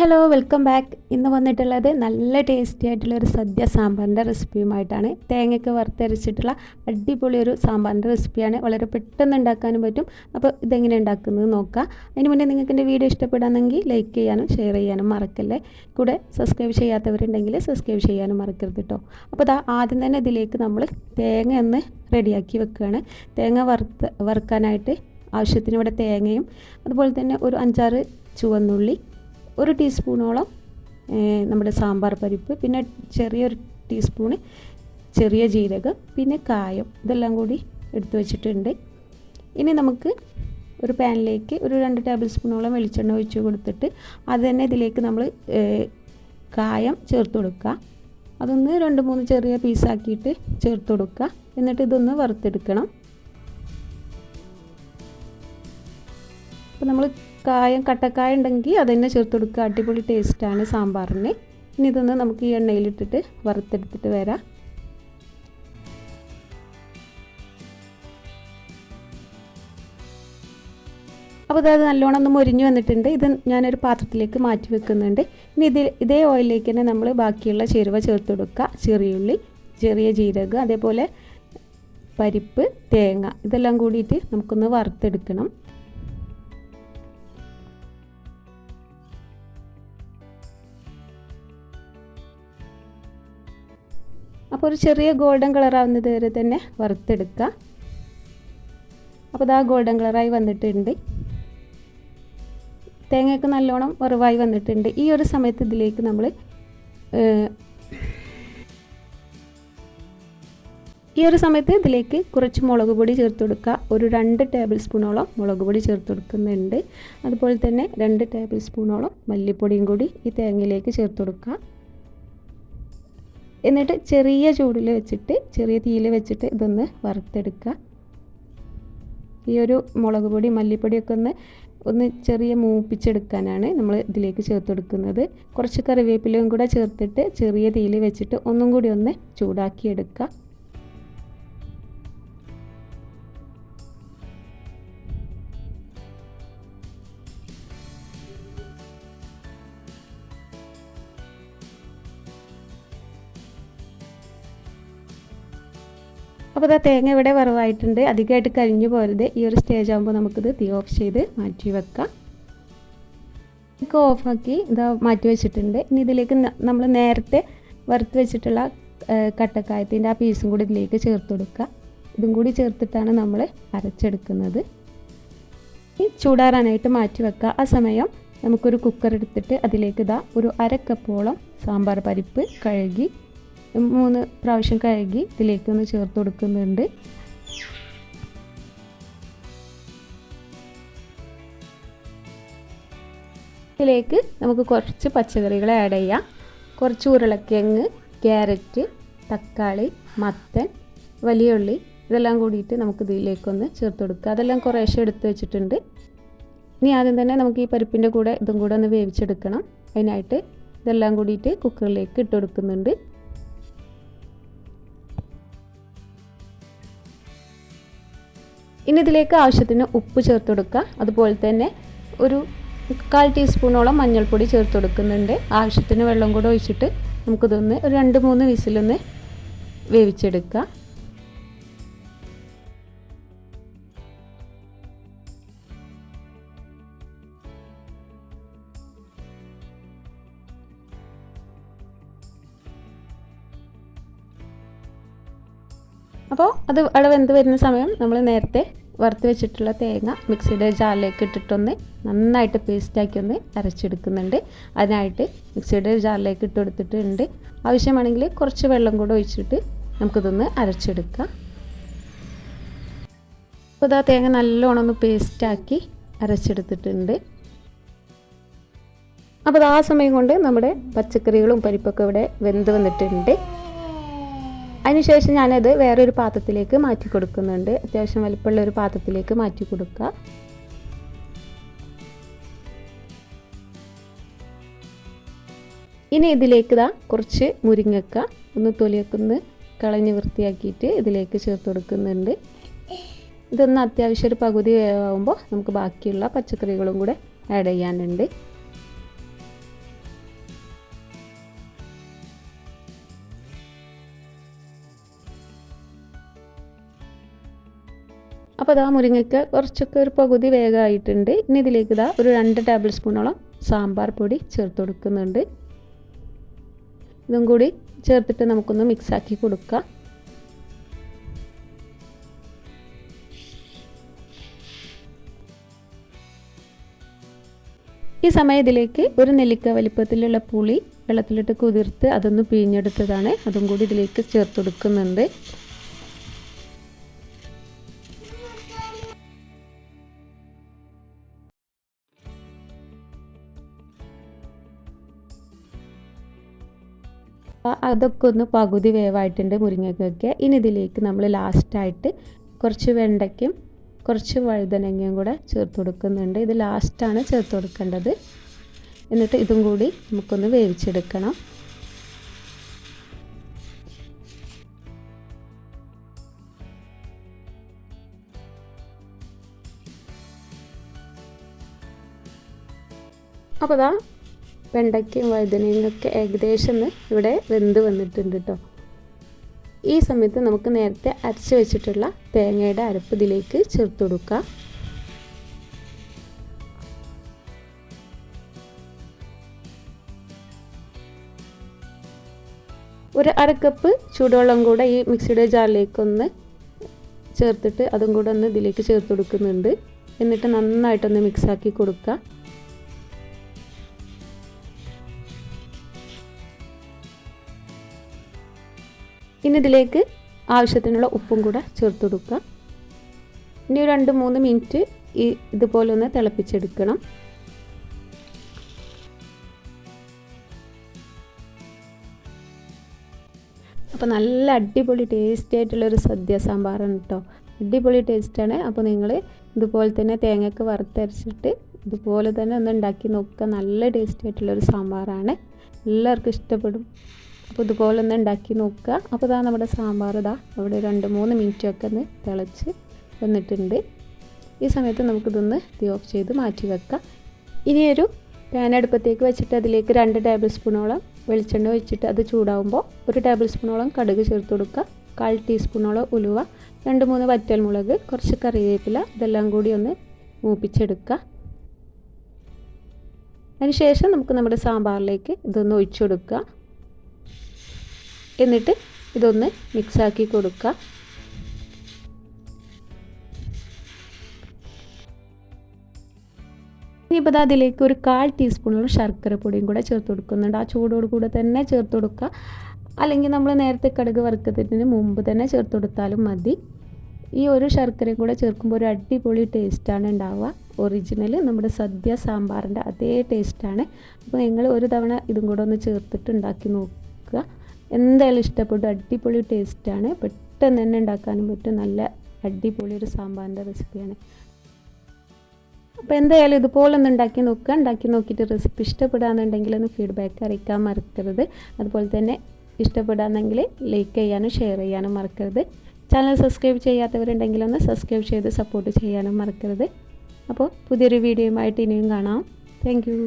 Hello welcome back. ഇന്ന് വന്നിട്ടുള്ളത് നല്ല ടേസ്റ്റി ആയിട്ടുള്ള ഒരു സദ്യ സാമ്പാറിൻ്റെ റെസിപ്പിയുമായിട്ടാണ്. തേങ്ങയൊക്കെ വറുത്തരച്ചിട്ടുള്ള അടിപൊളി ഒരു സാമ്പാറിൻ്റെ റെസിപ്പിയാണ്. വളരെ പെട്ടെന്ന് ഉണ്ടാക്കാനും പറ്റും. അപ്പോൾ ഇതെങ്ങനെ ഉണ്ടാക്കുന്നത് നോക്കാം. അതിന് മുന്നേ നിങ്ങൾക്ക് എൻ്റെ വീഡിയോ ഇഷ്ടപ്പെടാമെങ്കിൽ ലൈക്ക് ചെയ്യാനും ഷെയർ ചെയ്യാനും മറക്കല്ലേ. കൂടെ സബ്സ്ക്രൈബ് ചെയ്യാത്തവരുണ്ടെങ്കിൽ സബ്സ്ക്രൈബ് ചെയ്യാനും മറക്കരുത് കേട്ടോ. അപ്പോൾ ആദ്യം തന്നെ ഇതിലേക്ക് നമ്മൾ തേങ്ങ ഒന്ന് റെഡിയാക്കി വെക്കുകയാണ്. തേങ്ങ വറുക്കാനായിട്ട് ആവശ്യത്തിന് ഇവിടെ തേങ്ങയും അതുപോലെ തന്നെ ഒരു 5-6 ചുവന്നുള്ളി, 1 ടീസ്പൂണോളം നമ്മുടെ സാമ്പാർ പരിപ്പ്, പിന്നെ ചെറിയൊരു ടീസ്പൂണ് ചെറിയ ജീരകം, പിന്നെ കായം, ഇതെല്ലാം കൂടി എടുത്തു വെച്ചിട്ടുണ്ട്. ഇനി നമുക്ക് ഒരു പാനിലേക്ക് ഒരു 2 ടേബിൾ സ്പൂണോളം വെളിച്ചെണ്ണ ഒഴിച്ച് കൊടുത്തിട്ട് അത് തന്നെ ഇതിലേക്ക് നമ്മൾ കായം ചേർത്ത് കൊടുക്കുക. അതൊന്ന് 2-3 ചെറിയ പീസാക്കിയിട്ട് ചേർത്ത് കൊടുക്കുക. എന്നിട്ട് ഇതൊന്ന് വറുത്തെടുക്കണം. അപ്പോൾ നമ്മൾ കട്ടക്കായ ഉണ്ടെങ്കിൽ അത് തന്നെ ചേർത്ത് കൊടുക്കുക. അടിപൊളി ടേസ്റ്റാണ് സാമ്പാറിന്. ഇനി ഇതൊന്ന് നമുക്ക് ഈ എണ്ണയിലിട്ടിട്ട് വറുത്തെടുത്തിട്ട് വരാം. അപ്പോൾ അത് നല്ലോണം ഒന്ന് മൊരിഞ്ഞ് വന്നിട്ടുണ്ട്. ഇത് ഞാനൊരു പാത്രത്തിലേക്ക് മാറ്റി വെക്കുന്നുണ്ട്. ഇനി ഇതേ ഓയിലിലേക്ക് തന്നെ നമ്മൾ ബാക്കിയുള്ള ചേരുവ ചേർത്ത് കൊടുക്കുക. ചെറിയുള്ളി, ചെറിയ ജീരകം, അതേപോലെ പരിപ്പ്, തേങ്ങ, ഇതെല്ലാം കൂടിയിട്ട് നമുക്കൊന്ന് വറുത്തെടുക്കണം. അപ്പോൾ ഒരു ചെറിയ ഗോൾഡൻ കളറാവുന്നത് വരെ തന്നെ വറുത്തെടുക്കുക. അപ്പോൾ ആ ഗോൾഡൻ കളറായി വന്നിട്ടുണ്ട്. തേങ്ങയൊക്കെ നല്ലോണം വറവായി വന്നിട്ടുണ്ട്. ഈ ഒരു സമയത്ത് ഇതിലേക്ക് നമ്മൾ കുറച്ച് മുളക് പൊടി ചേർത്ത് കൊടുക്കുക. ഒരു 2 ടേബിൾ സ്പൂണോളം മുളക് പൊടി ചേർത്ത് കൊടുക്കുന്നുണ്ട്. അതുപോലെ തന്നെ 2 ടേബിൾ സ്പൂണോളം മല്ലിപ്പൊടിയും കൂടി ഈ തേങ്ങയിലേക്ക് ചേർത്ത് കൊടുക്കുക. എന്നിട്ട് ചെറിയ തീയിൽ വെച്ചിട്ട് ഇതൊന്ന് വറുത്തെടുക്കുക. ഈ ഒരു മുളക് പൊടി മല്ലിപ്പൊടിയൊക്കെ ഒന്ന് ചെറിയ മൂപ്പിച്ചെടുക്കാനാണ് നമ്മൾ ഇതിലേക്ക് ചേർത്ത് കൊടുക്കുന്നത്. കുറച്ച് കറിവേപ്പിലയും കൂടെ ചേർത്തിട്ട് ചെറിയ തീയിൽ വെച്ചിട്ട് ഒന്നും കൂടി ഒന്ന് ചൂടാക്കിയെടുക്കുക. അപ്പോൾ തേങ്ങ ഇവിടെ വറവായിട്ടുണ്ട്. അധികമായിട്ട് കരിഞ്ഞു പോരുത്. ഈ ഒരു സ്റ്റേജ് ആകുമ്പോൾ നമുക്കിത് തീ ഓഫ് ചെയ്ത് മാറ്റി വെക്കാം. ഓഫാക്കി മാറ്റി വെച്ചിട്ടുണ്ട്. ഇനി ഇതിലേക്ക് നമ്മൾ നേരത്തെ വറുത്ത് വെച്ചിട്ടുള്ള കട്ടക്കായത്തിൻ്റെ ആ പീസും കൂടി ഇതിലേക്ക് ചേർത്ത് കൊടുക്കുക. ഇതും കൂടി ചേർത്തിട്ടാണ് നമ്മൾ അരച്ചെടുക്കുന്നത്. ചൂടാറാനായിട്ട് മാറ്റി വെക്കുക. ആ സമയം നമുക്കൊരു കുക്കർ എടുത്തിട്ട് അതിലേക്ക് ഒരു 1/2 കപ്പോളം സാമ്പാർ പരിപ്പ് കഴുകി 3 പ്രാവശ്യം കഴുകി ഇതിലേക്കൊന്ന് ചേർത്ത് കൊടുക്കുന്നുണ്ട്. ഇതിലേക്ക് നമുക്ക് കുറച്ച് പച്ചക്കറികൾ ആഡ് ചെയ്യാം. കുറച്ച് ഉരുളക്കിഴങ്ങ്, ക്യാരറ്റ്, തക്കാളി, മത്തൻ, വലിയ ഉള്ളി, ഇതെല്ലാം കൂടിയിട്ട് നമുക്ക് ഇതിലേക്കൊന്ന് ചേർത്ത് കൊടുക്കുക. അതെല്ലാം കുറേശ്ശെ എടുത്ത് വെച്ചിട്ടുണ്ട്. ഇനി ആദ്യം തന്നെ നമുക്ക് ഈ പരിപ്പിൻ്റെ കൂടെ ഇതും കൂടെ ഒന്ന് വേവിച്ചെടുക്കണം. അതിനായിട്ട് ഇതെല്ലാം കൂടിയിട്ട് കുക്കറിലേക്ക് ഇട്ട് കൊടുക്കുന്നുണ്ട്. ഇനി ഇതിലേക്ക് ആവശ്യത്തിന് ഉപ്പ് ചേർത്ത് കൊടുക്കുക. അതുപോലെ തന്നെ ഒരു 1/4 ടീസ്പൂണോളം മഞ്ഞൾപ്പൊടി ചേർത്ത് കൊടുക്കുന്നുണ്ട്. ആവശ്യത്തിന് വെള്ളം കൂടെ ഒഴിച്ചിട്ട് നമുക്കിതൊന്ന് ഒരു 2-3 വിസിലൊന്ന് വേവിച്ചെടുക്കുക. അപ്പോൾ അത് അവിടെ വെന്ത് വരുന്ന സമയം നമ്മൾ നേരത്തെ വറുത്ത് വെച്ചിട്ടുള്ള തേങ്ങ മിക്സിയുടെ ജാറിലേക്ക് ഇട്ടിട്ടൊന്ന് നന്നായിട്ട് പേസ്റ്റാക്കി ഒന്ന് അരച്ചെടുക്കുന്നുണ്ട്. അതിനായിട്ട് മിക്സിയുടെ ജാറിലേക്ക് ഇട്ട് കൊടുത്തിട്ടുണ്ട്. ആവശ്യമാണെങ്കിൽ കുറച്ച് വെള്ളം കൂടെ ഒഴിച്ചിട്ട് നമുക്കിതൊന്ന് അരച്ചെടുക്കാം. അപ്പോൾ തേങ്ങ നല്ലോണം ഒന്ന് പേസ്റ്റാക്കി അരച്ചെടുത്തിട്ടുണ്ട്. അപ്പോൾ ആ സമയം കൊണ്ട് നമ്മുടെ പച്ചക്കറികളും പരിപ്പൊക്കെ ഇവിടെ വെന്ത് വന്നിട്ടുണ്ട്. അതിനുശേഷം ഞാനത് വേറൊരു പാത്രത്തിലേക്ക് മാറ്റി കൊടുക്കുന്നുണ്ട്. അത്യാവശ്യം വലിപ്പമുള്ള ഒരു പാത്രത്തിലേക്ക് മാറ്റി കൊടുക്കുക. ഇനി ഇതിലേക്ക് കുറച്ച് മുരിങ്ങക്ക ഒന്ന് തൊലിയൊക്കെ ഒന്ന് കളഞ്ഞ് വൃത്തിയാക്കിയിട്ട് ഇതിലേക്ക് ചേർത്ത് കൊടുക്കുന്നുണ്ട്. ഇതൊന്ന് അത്യാവശ്യം ഒരു പകുതി വേവാകുമ്പോൾ നമുക്ക് ബാക്കിയുള്ള പച്ചക്കറികളും കൂടെ ആഡ് ചെയ്യാനുണ്ട്. അപ്പോൾ ഇതാ മുരിങ്ങയ്ക്ക കുറച്ചൊക്കെ ഒരു പകുതി വേഗമായിട്ടുണ്ട്. ഇനി ഇതിലേക്ക് ഇതാ ഒരു 2 ടേബിൾ സ്പൂണോളം സാമ്പാർ പൊടി ചേർത്ത് കൊടുക്കുന്നുണ്ട്. ഇതും കൂടി ചേർത്തിട്ട് നമുക്കൊന്ന് മിക്സാക്കി കൊടുക്കാം. ഈ സമയം ഇതിലേക്ക് ഒരു നെല്ലിക്ക വലിപ്പത്തിലുള്ള പുളി വെള്ളത്തിലിട്ട് കുതിർത്ത് അതൊന്ന് പിഴിഞ്ഞെടുത്തതാണ്, അതും കൂടി ഇതിലേക്ക് ചേർത്ത് കൊടുക്കുന്നുണ്ട്. അതൊക്കെ ഒന്ന് പകുതി വേവായിട്ടുണ്ട് മുരിങ്ങയ്ക്കൊക്കെ. ഇനി ഇതിലേക്ക് നമ്മൾ ലാസ്റ്റായിട്ട് കുറച്ച് വെണ്ടയ്ക്കും കുറച്ച് വഴുതനങ്ങയും കൂടെ ചേർത്ത് കൊടുക്കുന്നുണ്ട്. ഇത് ലാസ്റ്റാണ് ചേർത്ത് കൊടുക്കേണ്ടത്. എന്നിട്ട് ഇതും കൂടി നമുക്കൊന്ന് വേവിച്ചെടുക്കണം. അപ്പോൾ ദാ വെണ്ടയ്ക്കയും വഴുതനങ്ങയൊക്കെ ഏകദേശം ഇവിടെ വെന്ത് വന്നിട്ടുണ്ട് കേട്ടോ. ഈ സമയത്ത് നമുക്ക് നേരത്തെ അരച്ച് വെച്ചിട്ടുള്ള തേങ്ങയുടെ അരപ്പ് ഇതിലേക്ക് ചേർത്ത് കൊടുക്കുക. ഒരു 1/2 കപ്പ് ചൂടുവെള്ളം കൂടെ ഈ മിക്സിയുടെ ജാറിലേക്കൊന്ന് ചേർത്തിട്ട് അതും കൂടെ ഒന്ന് ഇതിലേക്ക് ചേർത്ത് കൊടുക്കുന്നുണ്ട്. എന്നിട്ട് നന്നായിട്ടൊന്ന് മിക്സാക്കി കൊടുക്കുക. ഇനി ഇതിലേക്ക് ആവശ്യത്തിനുള്ള ഉപ്പും കൂടെ ചേർത്ത് കൊടുക്കുക. ഇനി 2-3 മിനിറ്റ് ഇതുപോലെ ഒന്ന് തിളപ്പിച്ചെടുക്കണം. അപ്പോൾ നല്ല അടിപൊളി ടേസ്റ്റി ആയിട്ടുള്ളൊരു സദ്യ സാമ്പാറാണ് കേട്ടോ. അടിപൊളി ടേസ്റ്റാണ്. അപ്പോൾ നിങ്ങൾ ഇതുപോലെ തന്നെ തേങ്ങയൊക്കെ വറുത്തരച്ചിട്ട് ഇതുപോലെ തന്നെ ഒന്ന് ഉണ്ടാക്കി നോക്കുക. നല്ല ടേസ്റ്റി ആയിട്ടുള്ളൊരു സാമ്പാറാണ്, എല്ലാവർക്കും ഇഷ്ടപ്പെടും. അപ്പോൾ ഇതുപോലെ ഒന്ന് ഉണ്ടാക്കി നോക്കുക. അപ്പോൾ ഇതാ നമ്മുടെ സാമ്പാർ ഇതാ അവിടെ 2-3 മിനിറ്റൊക്കെ ഒന്ന് തിളച്ച് വന്നിട്ടുണ്ട്. ഈ സമയത്ത് നമുക്കിതൊന്ന് തീ ഓഫ് ചെയ്ത് മാറ്റി വെക്കാം. ഇനിയൊരു പാൻ അടുപ്പത്തേക്ക് വെച്ചിട്ട് അതിലേക്ക് 2 ടേബിൾ സ്പൂണോളം വെളിച്ചെണ്ണ ഒഴിച്ചിട്ട് അത് ചൂടാവുമ്പോൾ 1 ടേബിൾ സ്പൂണോളം കടുക് ചേർത്ത് കൊടുക്കുക. 1/4 ടീസ്പൂണോളം ഉലുവ, 2-3 വറ്റൽമുളക്, കുറച്ച് കറിവേപ്പില, ഇതെല്ലാം കൂടി ഒന്ന് മൂപ്പിച്ചെടുക്കുക. അതിനുശേഷം നമുക്ക് നമ്മുടെ സാമ്പാറിലേക്ക് ഇതൊന്ന് ഒഴിച്ചു കൊടുക്കുക. എന്നിട്ട് ഇതൊന്ന് മിക്സാക്കി കൊടുക്കുക. ഇനിയിപ്പോൾ അതിലേക്ക് ഒരു 1/4 ടീസ്പൂണോളം ശർക്കര പൊടിയും കൂടെ ചേർത്ത് കൊടുക്കുന്നുണ്ട്. ആ ചൂടോട് കൂടെ തന്നെ ചേർത്ത് കൊടുക്കുക. അല്ലെങ്കിൽ നമ്മൾ നേരത്തെ കടുക് വറുക്കുന്നതിന് മുമ്പ് തന്നെ ചേർത്ത് കൊടുത്താലും മതി. ഈ ഒരു ശർക്കരയും കൂടെ ചേർക്കുമ്പോൾ ഒരു അടിപൊളി ടേസ്റ്റാണ് ഉണ്ടാവുക. ഒറിജിനൽ നമ്മുടെ സദ്യ സാമ്പാറിൻ്റെ അതേ ടേസ്റ്റാണ്. അപ്പോൾ നിങ്ങൾ ഒരു തവണ ഇതും കൂടെ ഒന്ന് ചേർത്തിട്ട് ഉണ്ടാക്കി നോക്കുക. എന്തായാലും ഇഷ്ടപ്പെട്ടു. അടിപൊളി ടേസ്റ്റാണ്. പെട്ടെന്ന് തന്നെ ഉണ്ടാക്കാനും പറ്റും. നല്ല അടിപൊളി ഒരു സാമ്പാറിൻ്റെ റെസിപ്പിയാണ്. അപ്പോൾ എന്തായാലും ഇതുപോലെ ഒന്ന് ഉണ്ടാക്കി നോക്കുക. ഉണ്ടാക്കി നോക്കിയിട്ട് റെസിപ്പി ഇഷ്ടപ്പെടാന്നുണ്ടെങ്കിൽ ഒന്ന് ഫീഡ്ബാക്ക് അറിയിക്കാൻ മറക്കരുത്. അതുപോലെ തന്നെ ഇഷ്ടപ്പെടാമെങ്കിൽ ലൈക്ക് ചെയ്യാനും ഷെയർ ചെയ്യാനും മറക്കരുത്. ചാനൽ സബ്സ്ക്രൈബ് ചെയ്യാത്തവരുണ്ടെങ്കിൽ ഒന്ന് സബ്സ്ക്രൈബ് ചെയ്ത് സപ്പോർട്ട് ചെയ്യാനും മറക്കരുത്. അപ്പോൾ പുതിയൊരു വീഡിയോയുമായിട്ട് ഇനിയും കാണാം. Thank you.